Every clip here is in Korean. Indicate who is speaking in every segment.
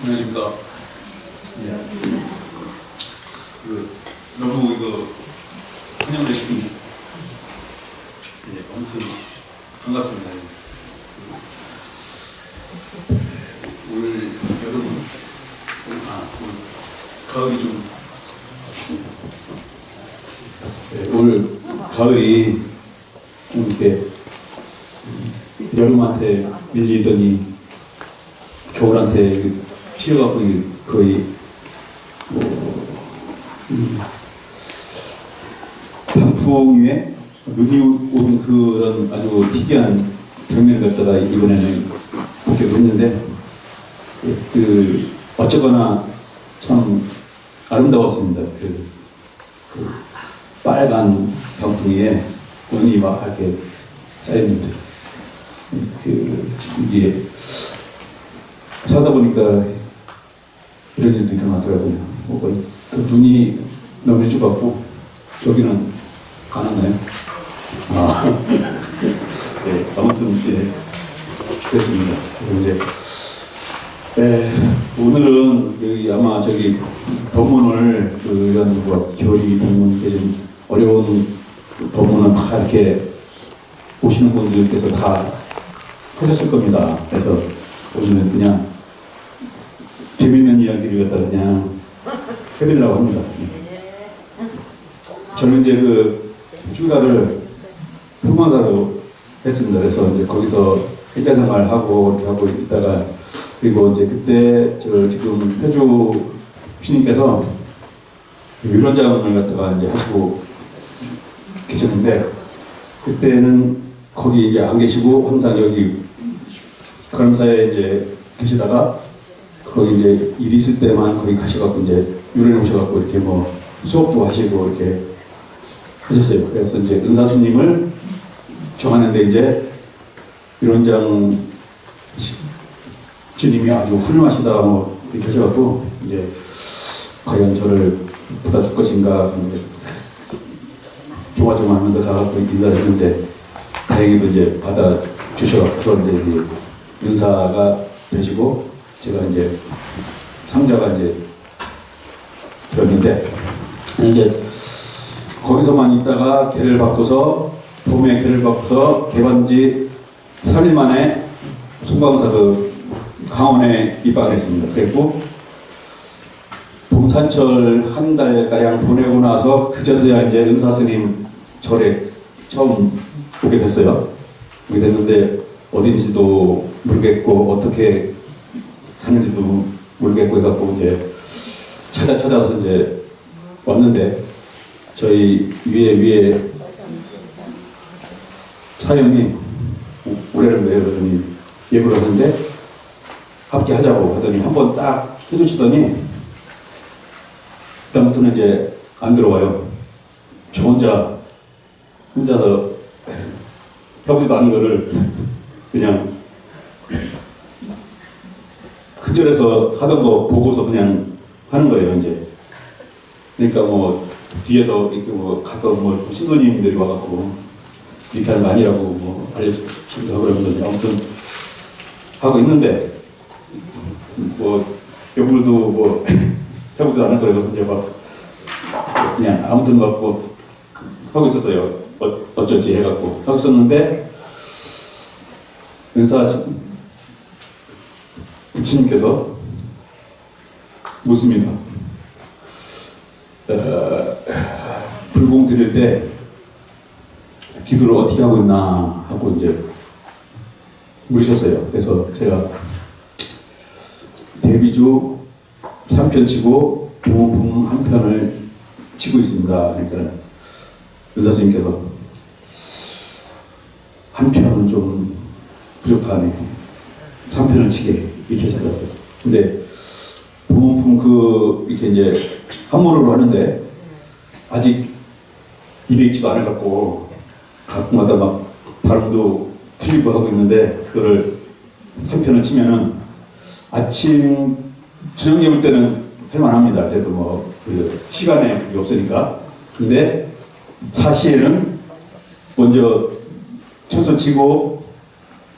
Speaker 1: 안녕하십니까. 예. 너무 이거 환영을 해주신 아무튼 반갑습니다. 오늘 여러분 오늘 가을이 좀 오늘 가을이 좀 이렇게 여름한테 밀리더니 겨울한테 피어갖고 거의 단풍 위에 눈이 오는 그런 아주 희귀한 장면을 갖다가 이번에는 보게 됐는데 어쨌거나 참 아름다웠습니다. 그 빨간 단풍 위에 눈이 막 이렇게 쌓였는데 이게 살다 보니까 이런 일도 일어나더라고요. 또 눈이 너무 일찍 왔고 여기는 안 왔나요? 네, 아무튼 그랬습니다. 그래서 오늘은 아마 법문을 이런 겨울이 법문 좀 어려운 법문은 다 이렇게 오시는 분들께서 다 하셨을 겁니다. 그래서 오늘은 그냥 재밌는 이야기를 갖다 그냥 해드리려고 합니다. 저는 휴가를 흑마사로 했습니다. 그래서 거기서 일자 생활하고 이렇게 하고 있다가 그리고 그때 지금 회주 피님께서 유론장을 갖다가 하시고 계셨는데 그때는 거기 안 계시고 항상 여기 걸음사에 계시다가 거기 일 있을 때만 거기 가셔갖고 유래에 오셔갖고 이렇게 수업도 하시고 이렇게 하셨어요. 그래서 은사 스님을 정하는데 유론장 주님이 아주 훌륭하시다 이렇게 하셔갖고 과연 저를 받아줄 것인가 조마조마하면서 가갖고 인사를 했는데 다행히도 받아주셔서 은사가 되시고 제가 상자가 되었는데 거기서만 있다가 개를 바꿔서 봄에 개를 바꿔서 개반지 3일 만에 송광사 강원에 입방을 했습니다. 그랬고 봄산철 한 달가량 보내고 나서 그제서야 은사 스님 절에 처음 오게 됐어요. 오게 됐는데 어딘지도 모르겠고 어떻게 사는지도 모르겠고 해갖고 찾아서 왔는데 저희 위에 사연이 올해는 왜 그러더니 예고를 하는데 함께 하자고 하더니 한번 딱 해주시더니 그다음부터는 안 들어와요. 저 혼자서 해보지도 않은 거를 그냥 근절에서 하던 거 보고서 그냥 하는 거예요. 그러니까 뒤에서 이렇게 가끔 신도님들이 와갖고 이렇게 하는 거 아니라고 알려주기도 하고 그러면서 아무튼 하고 있는데 여부도 해보지도 않을 거라고 그냥 아무튼 하고 있었어요. 어쩐지 해갖고 하고 있었는데 은사 부처님께서 묻습니다. 불공 드릴 때 기도를 어떻게 하고 있나 하고 물으셨어요. 그래서 제가 데뷔주 3편 치고 봉헌품 1편을 치고 있습니다. 그러니까 은사스님께서 한 편은 좀 부족하네. 3편을 치게 이렇게 하셨더라고요. 근데 봉헌품 이렇게 한문으로 하는데 아직 입에 익지도 않아갖고 가끔마다 발음도 틀리고 하고 있는데 그거를 3편을 치면은 아침 저녁 예물 때는 할만합니다. 그래도 시간에 그게 없으니까. 근데 4시에는 먼저 천선 치고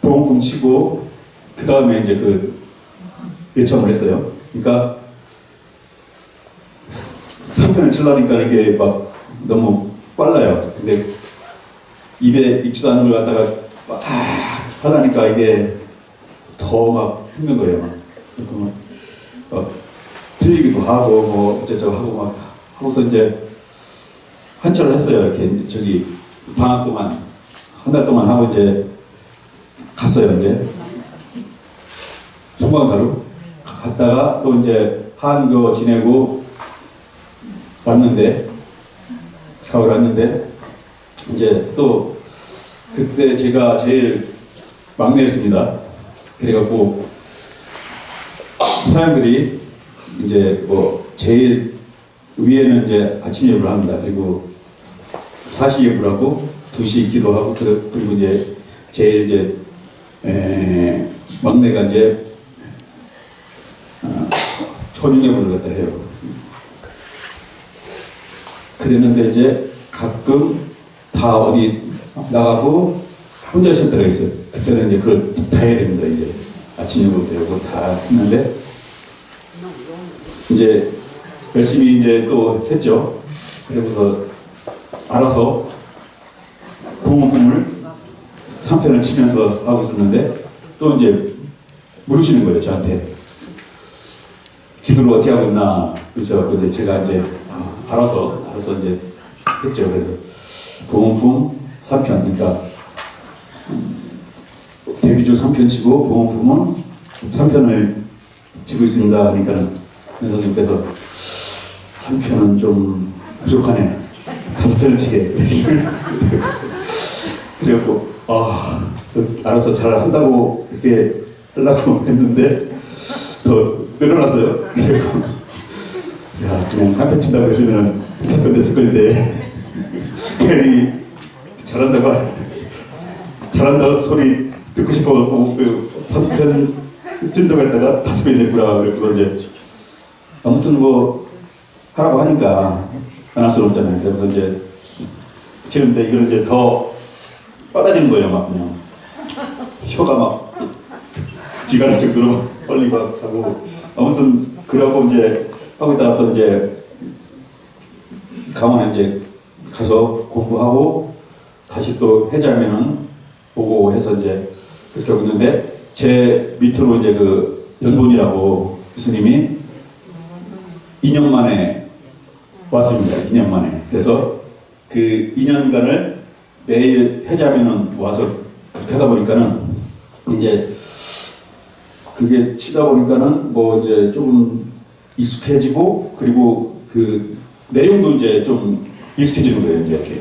Speaker 1: 봉헌품 치고 그 다음에 예청을 했어요. 그러니까 3편을 치려니까 이게 막 너무 빨라요. 근데 입에 익지도 않은 걸 갖다가 막 하다니까 이게 더 막 힘든 거예요. 막 틀리기도 하고 뭐 어쩌고 하고 막 하고서 이제 한철을 했어요. 이렇게 저기 방학 동안 한 달 동안 하고 이제 갔어요. 이제 송광사로 갔다가 또 이제 한거 지내고 왔는데 가을 왔는데 이제 또 그때 제가 제일 막내였습니다. 그래갖고 사람들이 이제 뭐 제일 위에는 이제 아침 예불을 합니다. 그리고 4시 예불하고 2시 기도하고 그리고 이제 제일 이제 막내가 이제 초중 예불을 갖다 해요. 그랬는데 이제 가끔 다 어디 나가고 혼자 있을 때가 있어요. 그때는 이제 그걸 다 해야 됩니다. 이제 아침 예불도 되고 다 했는데 이제 열심히 이제 또 했죠. 그러고서 알아서 봉헌품을 3편을 치면서 하고 있었는데 또 이제 물으시는 거예요. 저한테 기도를 어떻게 하고 있나. 그렇죠. 근데 제가 이제 알아서 이제 했죠. 그래서 봉헌품 3편, 그러니까 데뷔주 3편 치고 봉헌품은 3편을 치고 있습니다. 그러니까 선생님께서 3편은 좀 부족하네. 5편을 치게. 그래갖고 알아서 잘 한다고 이렇게 하려고 했는데 더 늘어났어요. 그래갖고 야, 그냥 한 편 친다고 했으면 3편 됐을 건데 괜히 잘한다고 소리 듣고 싶어갖고 그 3편 찐다고 했다가 5편이 됐구나. 그래서 이제 아무튼 뭐 하라고 하니까 안 할 수는 없잖아요. 그래서 이제 치는데 이걸 이제 더 빨라지는 거예요. 막 그냥 혀가 막 뒤가 날 정도로 빨리고 하고 아무튼 그러고 이제 하고 있다가 또 이제 강원에 이제 가서 공부하고 다시 또 해자면은 보고 해서 이제 그렇게 하고 있는데 제 밑으로 이제 그 연본이라고 스님이 2년 만에 왔습니다. 2년 만에. 그래서 그 2년간을 매일 해자면은 와서 그렇게 하다 보니까는 이제 그게 치다 보니까는 뭐 이제 조금 익숙해지고 그리고 그 내용도 이제 좀 익숙해지는 거예요. 이제 이렇게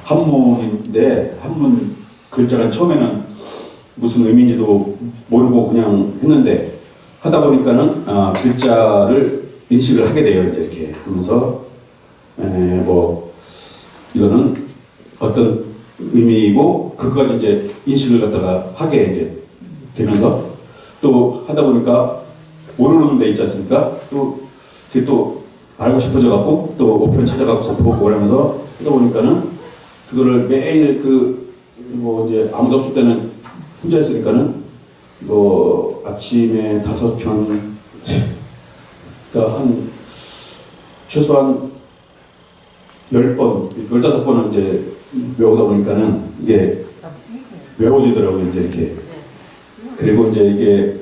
Speaker 1: 한문인데 한문 글자가 처음에는 무슨 의미인지도 모르고 그냥 했는데 하다 보니까는 글자를 인식을 하게 돼요. 이제 이렇게 하면서 뭐 이거는 어떤 의미이고 그거까지 이제 인식을 갖다가 하게 이제 되면서 또 하다 보니까 모르는 데 있지 않습니까? 또 그게 또 알고 싶어져 갖고 또 5편 찾아가고서 보고 그러면서 하다 보니까는 그거를 매일 그 뭐 이제 아무도 없을 때는 혼자 있으니까는 뭐 아침에 5편 그러니까 한 최소한 10번, 15번은 이제 외우다 보니까는 이게 외워지더라고요. 이제 이렇게. 그리고 이제 이게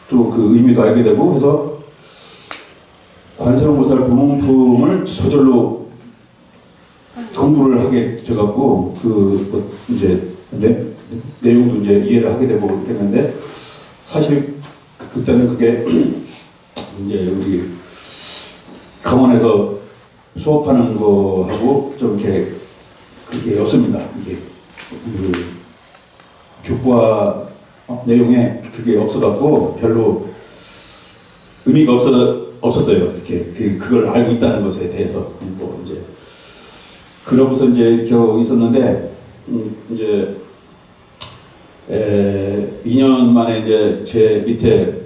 Speaker 1: 또 그 의미도 알게 되고 해서 관세음보살 봉헌품을 저절로 공부를 하게 돼갖고 그 이제 내용도 이제 이해를 하게 되고 그랬는데 사실 그때는 그게 이제 우리 강원에서 수업하는 거하고 좀 이렇게 그게 없습니다. 이게 그 교과 내용에 그게 없어갖고 별로 의미가 없었어요. 이렇게 그걸 알고 있다는 것에 대해서 뭐 이제 그러고서 이제 이렇게 하고 있었는데 이제 2년 만에 이제 제 밑에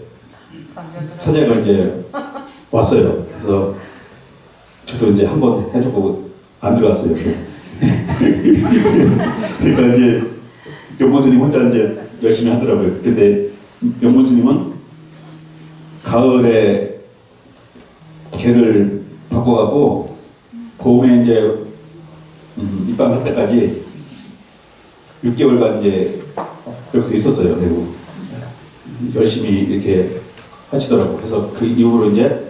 Speaker 1: 사제가 이제 왔어요. 그래서 저도 이제 한번 해주고 안 들어갔어요. 그러니까 이제 용본 스님 혼자 이제 열심히 하더라고요. 근데 용본 스님은 가을에 개를 바꿔갖고 봄에 이제 입방할 때까지 6개월간 이제 여기서 있었어요. 그리고 열심히 이렇게 하시더라고. 그래서 그 이후로 이제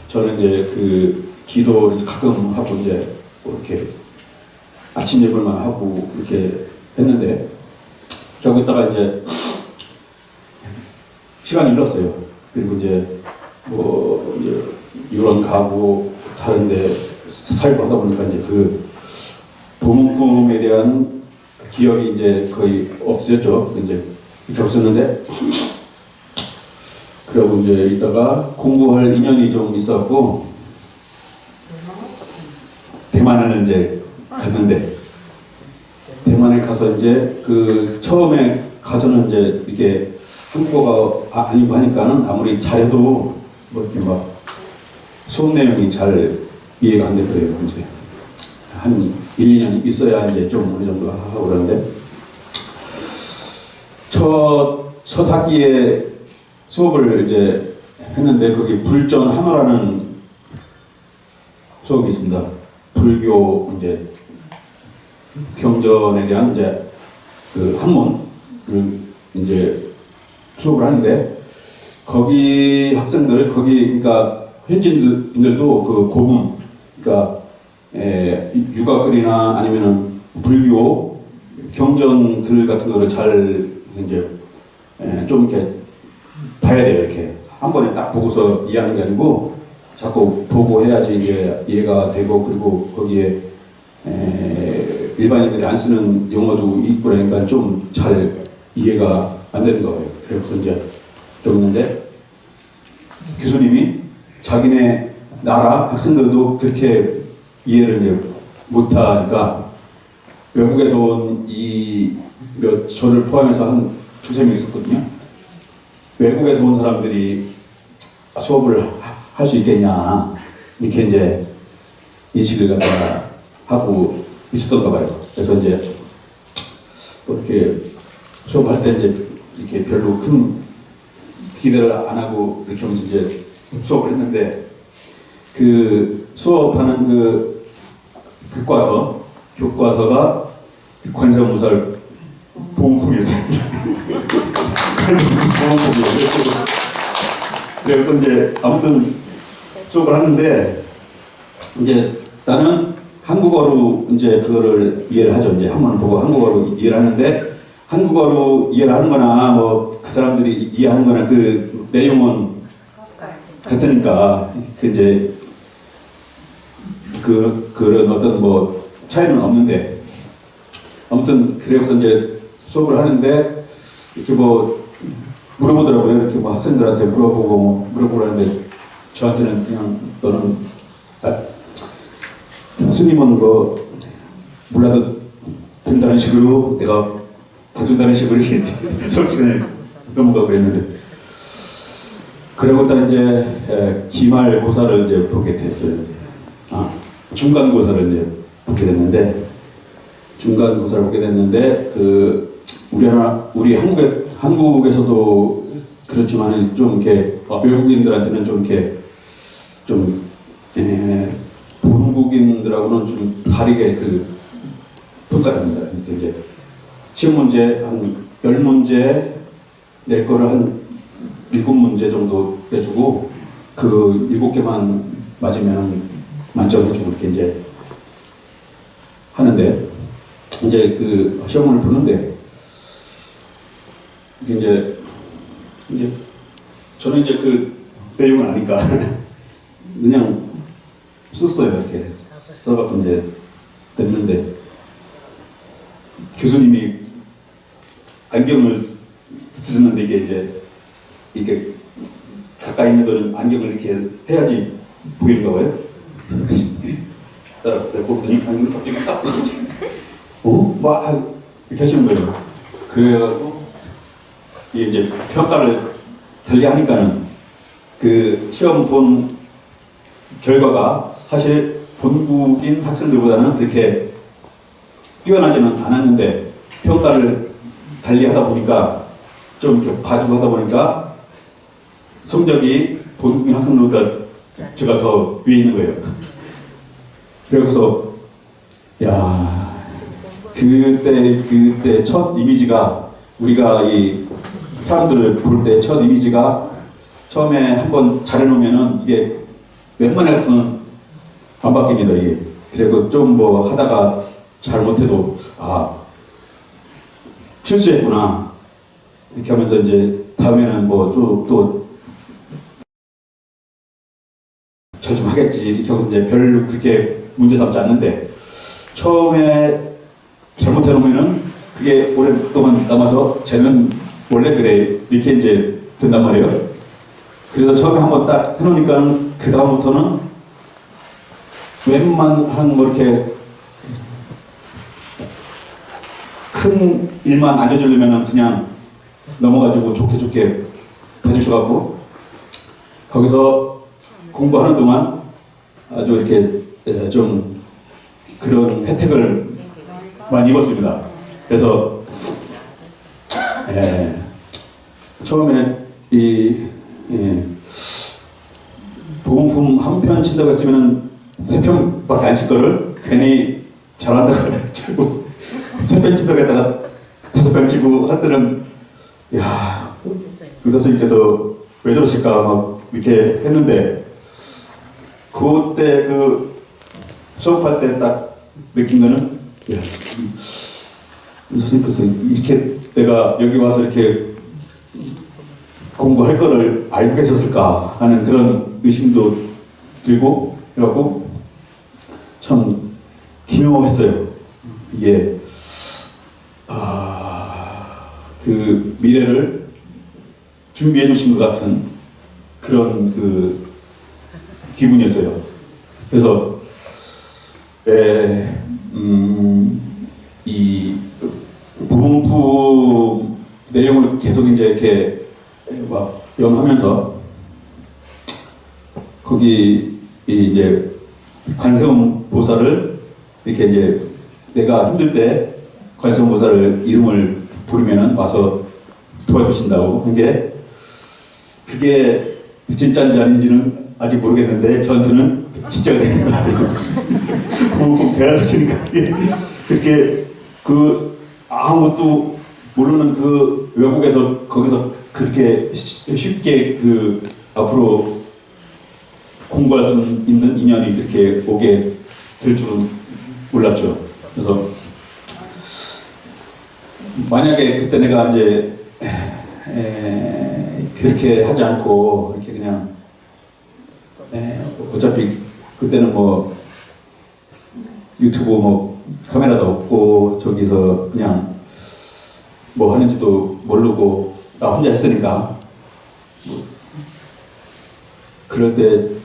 Speaker 1: 저는 이제 그 기도를 이제 가끔 하고 이제 뭐 이렇게 아침 예불만 하고 이렇게 했는데 결국 있다가 이제 시간이 흘렀어요. 그리고 이제 뭐 이제 유럽 가고 다른데 살고 하다 보니까 이제 그 도문품에 대한 기억이 이제 거의 없어졌죠. 이제 이렇게 없었는데 그러고 이제 있다가 공부할 인연이 좀 있었고 대만에는 이제 갔는데 대만에 가서 이제 그 처음에 가서는 이제 이렇게 한국어가 아니고 하니까는 아무리 잘해도 뭐 이렇게 막 수업 내용이 잘 이해가 안 되더래요. 이제 한 1, 2년 있어야 이제 좀 어느 정도 하고 그러는데 첫 학기에 수업을 이제 했는데 거기 불전 한어라는 수업이 있습니다. 불교 이제 경전에 대한 이제 그 한문을 이제 수업을 하는데 거기 학생들 거기 그러니까 현지인들도 그 고분 그러니까 유가글이나 아니면은 불교 경전 글 같은 거를 잘 이제 좀 이렇게 봐야 돼요. 이렇게 한 번에 딱 보고서 이해하는 게 아니고 자꾸 보고 해야지 이제 이해가 되고 그리고 거기에 일반인들이 안 쓰는 용어도 있고 그러니까 좀 잘 이해가 안 되는 거예요. 그래서 이제 겪는데 교수님이 자기네 나라 학생들도 그렇게 이해를 이제 못하니까 외국에서 온 저를 포함해서 한 두세 명 있었거든요. 외국에서 온 사람들이 수업을 할 수 있겠냐 이렇게 이제 인식을 갖다가 하고 있었던가 봐요. 그래서 이제 이렇게 수업을 할 때 이제 이렇게 별로 큰 기대를 안 하고 이렇게 하면서 이제 수업을 했는데 그 수업하는 그 교과서가 관세음보살 보험품이었어요. 보험품이었어요. 그래서 이제 아무튼 수업을 하는데 이제 나는 한국어로 이제 그거를 이해를 하죠. 이제 한문을 보고 한국어로 이해를 하는데 한국어로 이해를 하는 거나 뭐 그 사람들이 이해하는 거나 그 내용은 같으니까 그 이제 그런 어떤 뭐 차이는 없는데 아무튼 그래서 이제 수업을 하는데 이렇게 뭐 물어보더라고요. 이렇게 뭐 학생들한테 물어보라는데 저한테는 그냥 너는 스님은 뭐 몰라도 된다는 식으로 내가 봐준다는 식으로 이렇게 솔직히 넘어가고 그랬는데 그러고 또 이제 기말고사를 이제 보게 됐어요. 중간고사를 이제 보게 됐는데 중간고사를 보게 됐는데 그 우리 한국에서도 그렇지만 좀 이렇게 외국인들한테는 좀 이렇게 좀 본국인들하고는 좀 다르게 그 평가를 합니다. 그러니까 이제 시험 문제 한 10문제 낼 거를 한 7문제 정도 내주고 그 7개만 맞으면 만점 해주고 이렇게 이제 하는데 이제 그 시험을 보는데 이제 저는 이제 그 내용은 아니까 그냥 썼어요. 이렇게 써갖고 이제 냈는데 교수님이 안경을 쓰셨는데 이게 가까이 있는 거는 안경을 이렇게 해야지 보이는가 봐요. 내가 보더니 안경을 갑자기 딱 막 이렇게 하시는 거예요. 그래가지고 이제 평가를 달리 하니까는 그 시험 본 결과가 사실 본국인 학생들보다는 그렇게 뛰어나지는 않았는데 평가를 달리 하다 보니까 좀 이렇게 봐주고 하다 보니까 성적이 외국인 학생들보다 제가 더 위에 있는 거예요. 그래서 야 그때 첫 이미지가 우리가 이 사람들을 볼 때 첫 이미지가 처음에 한번 잘해놓으면은 이게 웬만해서는 안 바뀝니다 이게. 그리고 좀 뭐 하다가 잘못해도 아 실수했구나 이렇게 하면서 이제 다음에는 뭐 또 잘 좀 하겠지 이렇게 하고 이제 별로 그렇게 문제 삼지 않는데 처음에 잘못해 놓으면은 그게 오랫동안 남아서 쟤는 원래 그래 이렇게 이제 된단 말이에요. 그래서 처음에 한번 딱 해놓으니까 그 다음부터는 웬만한 뭐 이렇게 큰 일만 알려주려면은 그냥 넘어가지고 좋게 해주셔갖고 거기서 공부하는 동안 아주 이렇게 좀 그런 혜택을 많이 입었습니다. 그래서 처음에 보험품 한 편 친다고 했으면은 3편밖에 안 칠 거를 괜히 잘한다고 해가지고 3편 친다고 했다가 5편 치고 한 때는 야, 그 선생님께서 왜 저러실까 막 이렇게 했는데 그때 그 수업할 때 딱 느낀 거는 야, 선생님께서 이렇게 내가 여기 와서 이렇게 공부할 거를 알고 계셨을까 하는 그런 의심도 들고 그래갖고 참 기묘했어요. 이게 그 미래를 준비해 주신 것 같은 그런 그 기분이었어요. 그래서 이 보험품 내용을 계속 이제 이렇게 막 염하면서 거기 이제 관세음 보살을 이렇게 이제 내가 힘들 때 관세음 보살을 이름을 부르면은 와서 도와주신다고 한 게 그게 진짜인지 아닌지는 아직 모르겠는데 저한테는 진짜가 되는 것 같아요. 꼭 배워서 치니까 그렇게 그 아무것도 모르는 그 외국에서 거기서 그렇게 쉽게 그 앞으로 공부할 수 있는 인연이 그렇게 오게 될 줄은 몰랐죠. 그래서 만약에 그때 내가 이제 그렇게 하지 않고 그렇게 그냥 어차피 그때는 뭐 유튜브 뭐 카메라도 없고 저기서 그냥 뭐 하는지도 모르고 나 혼자 했으니까 뭐 그럴 때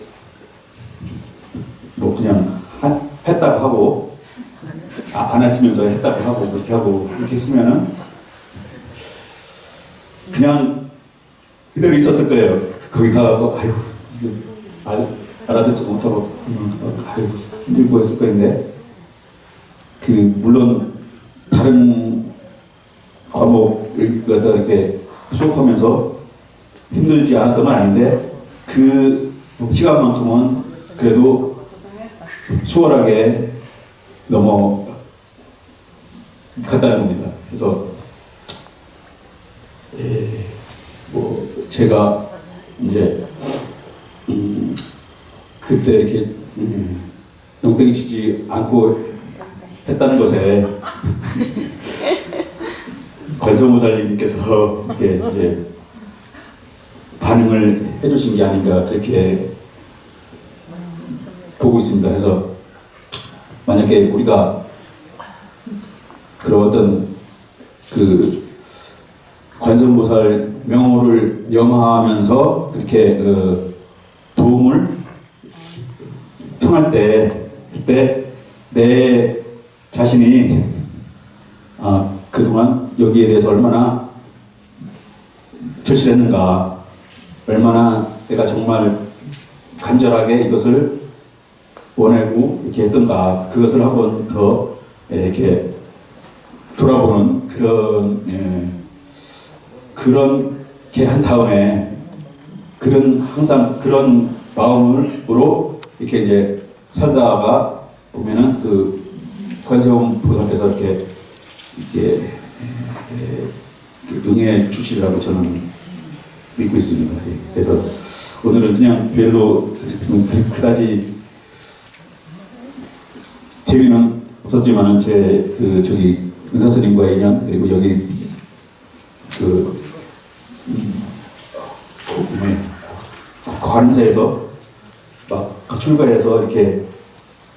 Speaker 1: 뭐 그냥 했다고 하고 안 했으면서 했다고 하고 그렇게 하고 이렇게 했으면은 그냥 그대로 있었을 거예요. 거기 가서 아유 이거 알아듣지 못하고 아유 힘들고 했을 거인데 그 물론 다른 과목을 갖다 이렇게 수업하면서 힘들지 않았던 건 아닌데 그 시간만큼은 그래도 수월하게 넘어갔다는 겁니다. 그래서 뭐 제가 이제 그때 이렇게 농땡이 치지 않고 했다는 것에 관세음보살님께서 이렇게 이제 반응을 해주신 게 아닌가 그렇게 보고 있습니다. 그래서 만약에 우리가 그런 어떤 그 관세음보살 명호를 염하면서 그렇게 도움을 청할 때 그때 내 자신이 그동안 여기에 대해서 얼마나 절실했는가, 얼마나 내가 정말 간절하게 이것을 원하고 이렇게 했던가, 그것을 한번 더 이렇게 돌아보는 그런 그렇게 한 다음에 그런 항상 그런 마음으로 이렇게 이제 살다가 보면은 그 관세음 보살께서 이렇게 응해 주시라고 저는 믿고 있습니다. 예. 그래서 오늘은 그냥 별로 그다지 재미는 없었지만은 제 그 저기 은사 스님과의 인연 그리고 여기 그 관세에서 막 출가해서 이렇게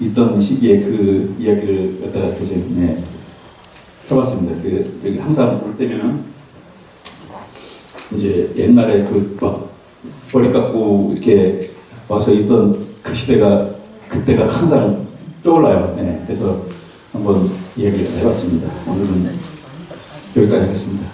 Speaker 1: 있던 시기에 그 이야기를 갖다가 이렇게 네, 해봤습니다. 그 여기 항상 올 때면은 이제 옛날에 그 막 머리 깎고 이렇게 와서 있던 그 시대가 그때가 항상 떠올라요. 네, 그래서 한번 이야기를 해봤습니다. 오늘은 여기까지 하겠습니다.